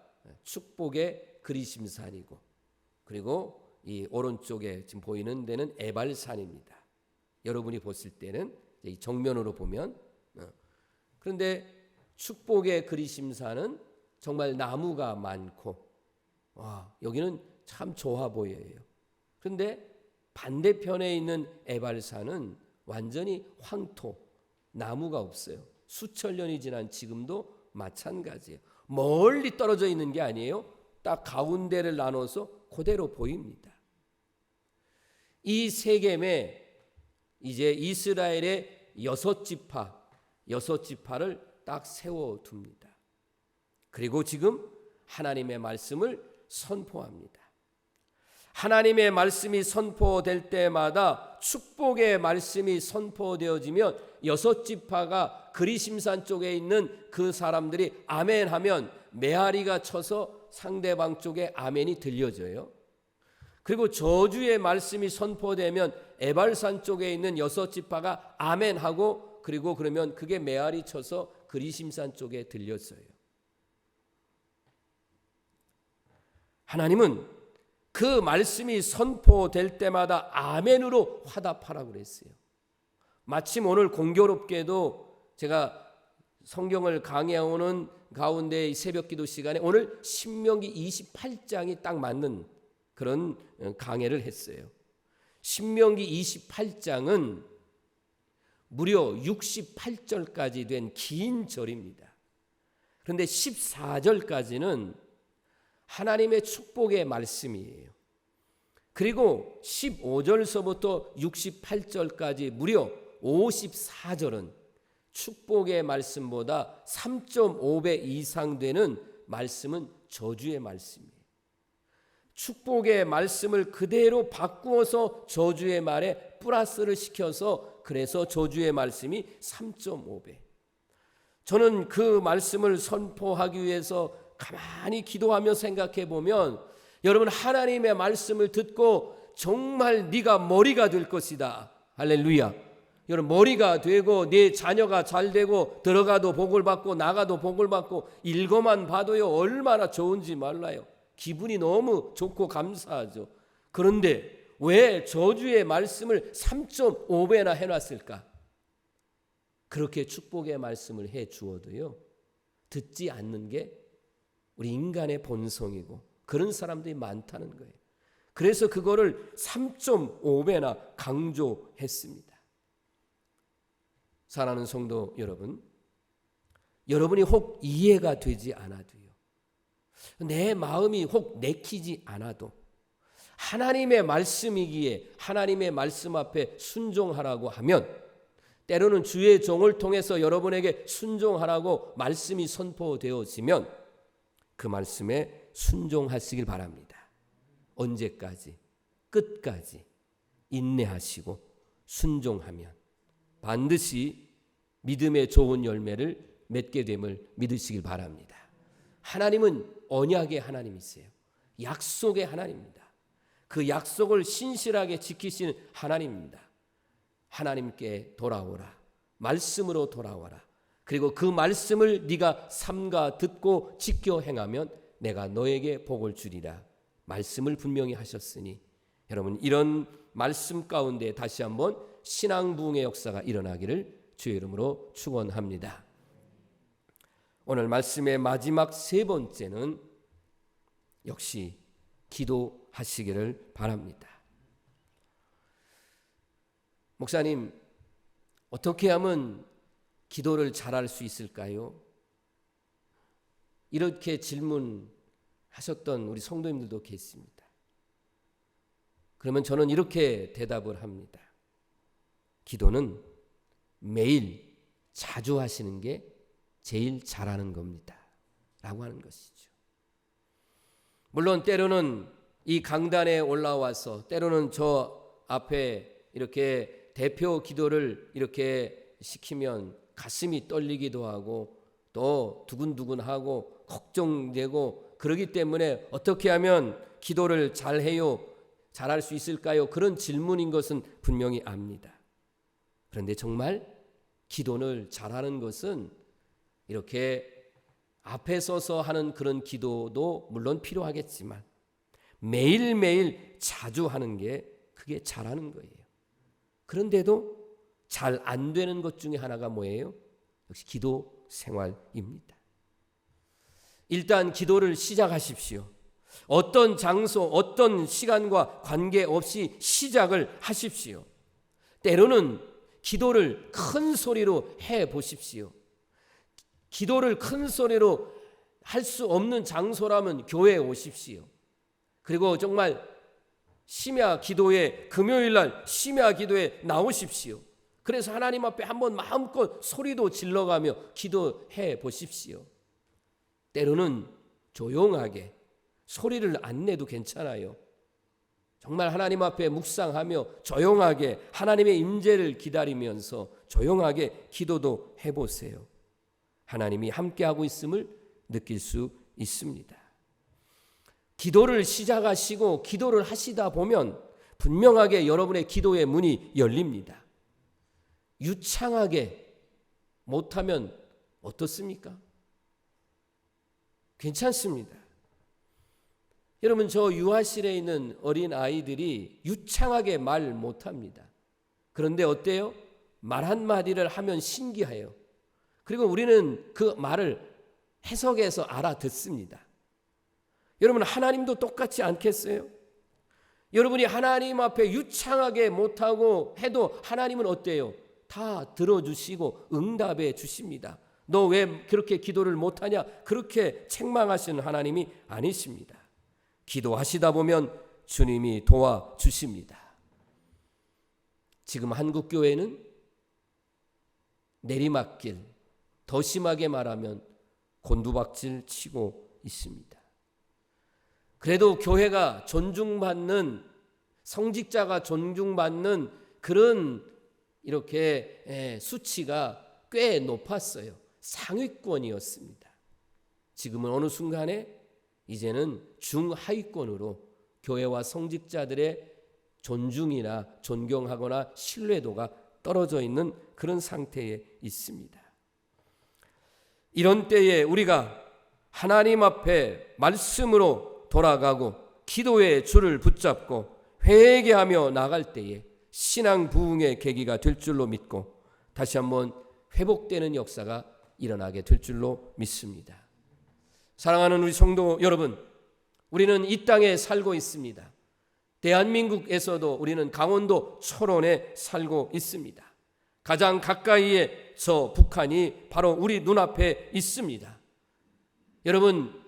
축복의 그리심산이고 그리고 이 오른쪽에 지금 보이는 데는 에발산입니다. 여러분이 보실 때는 이 정면으로 보면 그런데 축복의 그리심산은 정말 나무가 많고 여기는 참 좋아 보여요. 그런데 반대편에 있는 에발산은 완전히 황토, 나무가 없어요. 수천 년이 지난 지금도 마찬가지예요. 멀리 떨어져 있는 게 아니에요. 딱 가운데를 나눠서 그대로 보입니다. 이 세겜에 이제 이스라엘의 6지파를 딱 세워둡니다. 그리고 지금 하나님의 말씀을 선포합니다. 하나님의 말씀이 선포될 때마다 축복의 말씀이 선포되어지면 6지파가 그리심산 쪽에 있는 그 사람들이 아멘하면 메아리가 쳐서 상대방 쪽에 아멘이 들려져요. 그리고 저주의 말씀이 선포되면 에발산 쪽에 있는 6지파가 아멘하고 그리고 그러면 그게 메아리 쳐서 그리심산 쪽에 들렸어요. 하나님은 그 말씀이 선포될 때마다 아멘으로 화답하라고 그랬어요. 마침 오늘 공교롭게도 제가 성경을 강해오는 가운데 새벽 기도 시간에 오늘 신명기 28장이 딱 맞는 그런 강해를 했어요. 신명기 28장은 무려 68절까지 된 긴 절입니다. 그런데 14절까지는 하나님의 축복의 말씀이에요. 그리고 15절서부터 68절까지 무려 54절은 축복의 말씀보다 3.5배 이상 되는 말씀은 저주의 말씀이에요. 축복의 말씀을 그대로 바꾸어서 저주의 말에 플러스를 시켜서 그래서 저주의 말씀이 3.5배. 저는 그 말씀을 선포하기 위해서 가만히 기도하며 생각해 보면 여러분 하나님의 말씀을 듣고 정말 네가 머리가 될 것이다. 할렐루야. 여러분 머리가 되고 네 자녀가 잘 되고 들어가도 복을 받고 나가도 복을 받고 읽어만 봐도요 얼마나 좋은지 몰라요. 기분이 너무 좋고 감사하죠. 그런데 왜 저주의 말씀을 3.5배나 해놨을까? 그렇게 축복의 말씀을 해 주어도요 듣지 않는 게 우리 인간의 본성이고 그런 사람들이 많다는 거예요. 그래서 그거를 3.5배나 강조했습니다. 사랑하는 성도 여러분, 여러분이 혹 이해가 되지 않아도요, 내 마음이 혹 내키지 않아도 하나님의 말씀이기에 하나님의 말씀 앞에 순종하라고 하면 때로는 주의 종을 통해서 여러분에게 순종하라고 말씀이 선포되어지면 그 말씀에 순종하시길 바랍니다. 언제까지? 끝까지 인내하시고 순종하면 반드시 믿음의 좋은 열매를 맺게 됨을 믿으시길 바랍니다. 하나님은 언약의 하나님이세요. 약속의 하나님입니다. 그 약속을 신실하게 지키시는 하나님입니다. 하나님께 돌아오라. 말씀으로 돌아와라. 그리고 그 말씀을 네가 삼가 듣고 지켜 행하면 내가 너에게 복을 주리라. 말씀을 분명히 하셨으니 여러분 이런 말씀 가운데 다시 한번 신앙 부흥의 역사가 일어나기를 주의 이름으로 축원합니다. 오늘 말씀의 마지막 세 번째는 역시 기도하시기를 바랍니다. 목사님, 어떻게 하면 기도를 잘할 수 있을까요? 이렇게 질문하셨던 우리 성도님들도 계십니다. 그러면 저는 이렇게 대답을 합니다. 기도는 매일 자주 하시는 게 제일 잘하는 겁니다. 라고 하는 것이죠. 물론 때로는 이 강단에 올라와서 때로는 저 앞에 이렇게 대표 기도를 이렇게 시키면 가슴이 떨리기도 하고 또 두근두근하고 걱정되고 그러기 때문에 어떻게 하면 기도를 잘해요? 잘할 수 있을까요? 그런 질문인 것은 분명히 압니다. 그런데 정말 기도를 잘하는 것은 이렇게 앞에 서서 하는 그런 기도도 물론 필요하겠지만 매일매일 자주 하는 게 그게 잘하는 거예요. 그런데도 잘 안 되는 것 중에 하나가 뭐예요? 역시 기도 생활입니다. 일단 기도를 시작하십시오. 어떤 장소, 어떤 시간과 관계없이 시작을 하십시오. 때로는 기도를 큰 소리로 해 보십시오. 기도를 큰 소리로 할 수 없는 장소라면 교회에 오십시오. 그리고 정말 심야 기도에 금요일 날 심야 기도에 나오십시오. 그래서 하나님 앞에 한번 마음껏 소리도 질러가며 기도해 보십시오. 때로는 조용하게 소리를 안 내도 괜찮아요. 정말 하나님 앞에 묵상하며 조용하게 하나님의 임재를 기다리면서 조용하게 기도도 해보세요. 하나님이 함께하고 있음을 느낄 수 있습니다. 기도를 시작하시고 기도를 하시다 보면 분명하게 여러분의 기도의 문이 열립니다. 유창하게 못하면 어떻습니까? 괜찮습니다. 여러분, 저 유아실에 있는 어린 아이들이 유창하게 말 못합니다. 그런데 어때요? 말 한마디를 하면 신기해요. 그리고 우리는 그 말을 해석해서 알아듣습니다. 여러분, 하나님도 똑같지 않겠어요? 여러분이 하나님 앞에 유창하게 못하고 해도 하나님은 어때요? 다 들어주시고 응답해 주십니다. 너 왜 그렇게 기도를 못하냐? 그렇게 책망하시는 하나님이 아니십니다. 기도하시다 보면 주님이 도와주십니다. 지금 한국교회는 내리막길, 더 심하게 말하면 곤두박질 치고 있습니다. 그래도 교회가 존중받는, 성직자가 존중받는 그런 이렇게 수치가 꽤 높았어요. 상위권이었습니다. 지금은 어느 순간에 이제는 중하위권으로 교회와 성직자들의 존중이나 존경하거나 신뢰도가 떨어져 있는 그런 상태에 있습니다. 이런 때에 우리가 하나님 앞에 말씀으로 돌아가고 기도의 줄을 붙잡고 회개하며 나갈 때에 신앙 부흥의 계기가 될 줄로 믿고 다시 한번 회복되는 역사가 일어나게 될 줄로 믿습니다. 사랑하는 우리 성도 여러분, 우리는 이 땅에 살고 있습니다. 대한민국에서도 우리는 강원도 철원에 살고 있습니다. 가장 가까이에 저 북한이 바로 우리 눈앞에 있습니다. 여러분,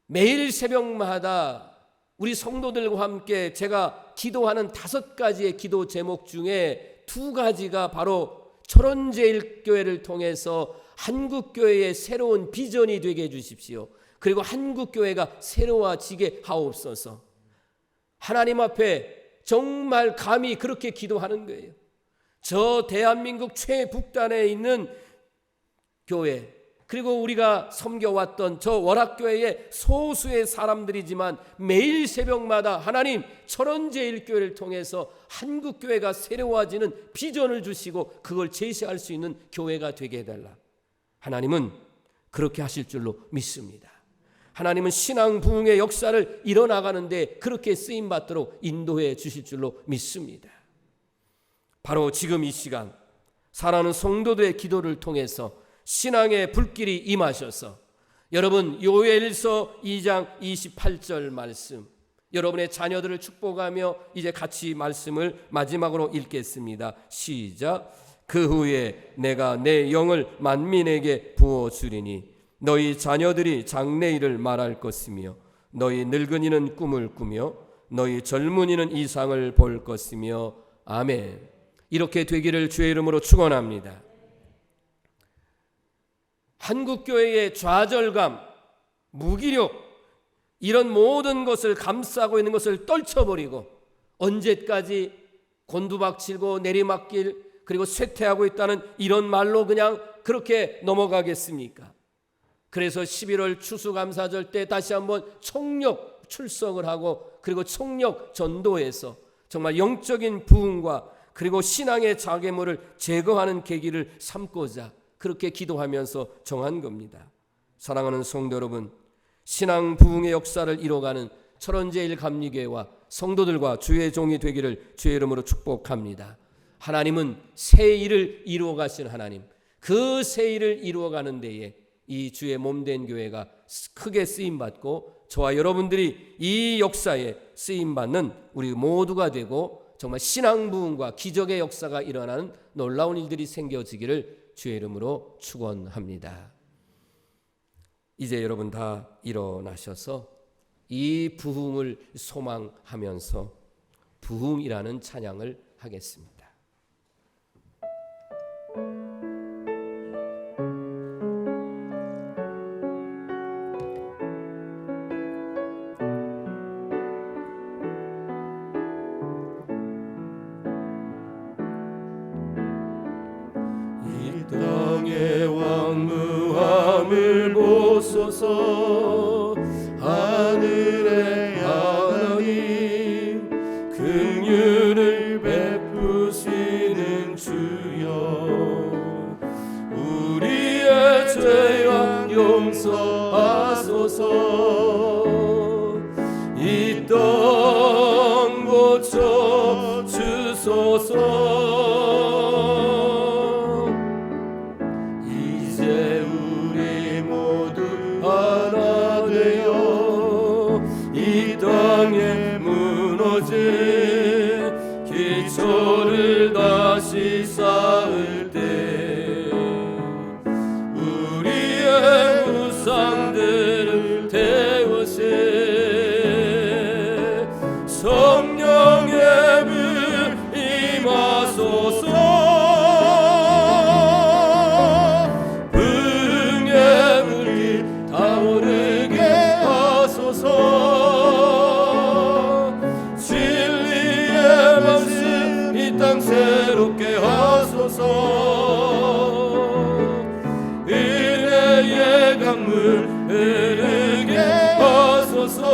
매일 새벽마다 우리 성도들과 함께 제가 기도하는 5가지의 기도 제목 중에 2가지가 바로 철원제일교회를 통해서 한국교회의 새로운 비전이 되게 해주십시오. 그리고 한국교회가 새로워지게 하옵소서. 하나님 앞에 정말 감히 그렇게 기도하는 거예요. 저 대한민국 최북단에 있는 교회, 그리고 우리가 섬겨왔던 저 월합교회의 소수의 사람들이지만 매일 새벽마다 하나님 철원제일교회를 통해서 한국교회가 새로워지는 비전을 주시고 그걸 제시할 수 있는 교회가 되게 해달라. 하나님은 그렇게 하실 줄로 믿습니다. 하나님은 신앙 부흥의 역사를 이뤄나가는데 그렇게 쓰임받도록 인도해 주실 줄로 믿습니다. 바로 지금 이 시간 사랑하는 성도들의 기도를 통해서 신앙의 불길이 임하셔서 여러분 요엘서 2장 28절 말씀, 여러분의 자녀들을 축복하며 이제 같이 말씀을 마지막으로 읽겠습니다. 시작. 그 후에 내가 내 영을 만민에게 부어주리니 너희 자녀들이 장래일을 말할 것이며 너희 늙은이는 꿈을 꾸며 너희 젊은이는 이상을 볼 것이며 아멘. 이렇게 되기를 주의 이름으로 축원합니다. 한국교회의 좌절감, 무기력, 이런 모든 것을 감싸고 있는 것을 떨쳐버리고 언제까지 곤두박질고 내리막길 그리고 쇠퇴하고 있다는 이런 말로 그냥 그렇게 넘어가겠습니까? 그래서 11월 추수감사절 때 다시 한번 총력 출석을 하고 그리고 총력 전도해서 정말 영적인 부흥과 그리고 신앙의 장애물을 제거하는 계기를 삼고자 그렇게 기도하면서 정한 겁니다. 사랑하는 성도 여러분, 신앙 부흥의 역사를 이뤄가는 철원제일 감리교회와 성도들과 주의 종이 되기를 주의 이름으로 축복합니다. 하나님은 새 일을 이루어 가신 하나님, 그 새 일을 이루어가는 데에 이 주의 몸된 교회가 크게 쓰임받고 저와 여러분들이 이 역사에 쓰임받는 우리 모두가 되고 정말 신앙 부흥과 기적의 역사가 일어나는 놀라운 일들이 생겨지기를 주의 이름으로 축원합니다. 이제 여러분 다 일어나셔서 이 부흥을 소망하면서 부흥이라는 찬양을 하겠습니다.
땅의 왕무함을 보소서. 하늘의 하나님 긍휼을 베푸시는 주여, 우리의 죄악 용서하소서. 이 땅 고쳐 주소서. 땅에 무너진 기초를 다시 쌓을 때 우리의 우상들을 태우신 성령의 불 임하소서. 불의 불이 타오르게 하소서. 땅 새롭게 하소서. 은혜의 강물 흐르게 하소서.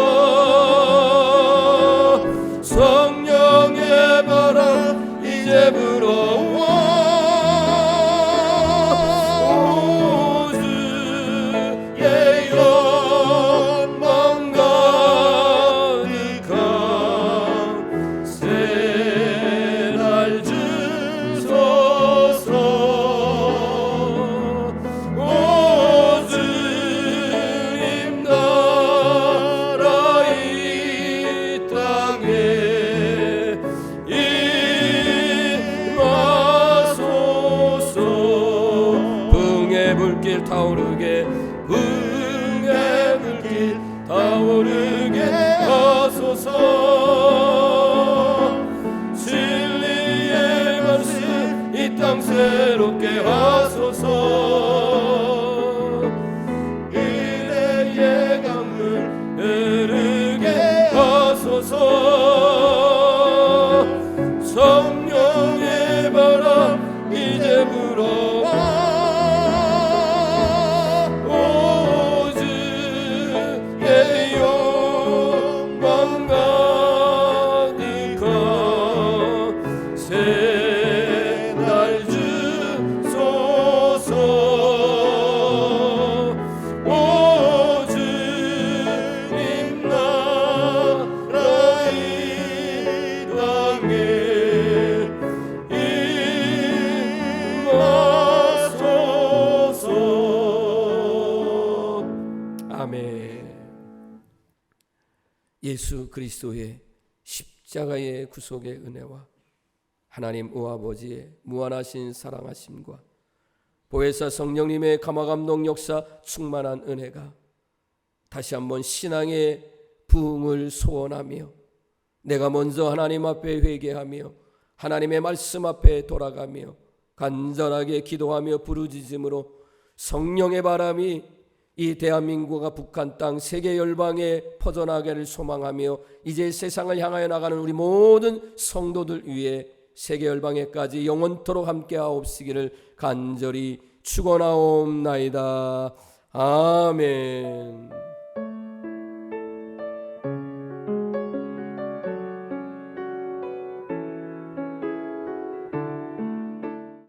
성령의 바람 이제 불어와 오주의 영광 가득한 새날 주소서. 오 주님 나라 이 땅에 임하소서. 부흥의 불길 타오르게, 부흥의 불길 타오르게 하소서. 진리의 말씀 이 땅 새롭게 하소서. 은혜의 강물 흐르게 하소서. 성령의 바람 이제 불어와 오주의 영광 가득한 새날 주소서. 오 주님 나라 이 땅에 임하소서. 아멘.
예수 그리스도의 십자가의 구속의 은혜와 하나님 우아버지의 무한하신 사랑하심과 보혜사 성령님의 감화감동 역사 충만한 은혜가 다시 한번 신앙의 부흥을 소원하며 내가 먼저 하나님 앞에 회개하며 하나님의 말씀 앞에 돌아가며 간절하게 기도하며 부르짖음으로 성령의 바람이 이 대한민국과 북한 땅 세계 열방에 퍼져나가기를 소망하며 이제 세상을 향하여 나가는 우리 모든 성도들 위해 세계 열방에까지 영원토록 함께하옵시기를 간절히 축원하옵나이다. 아멘.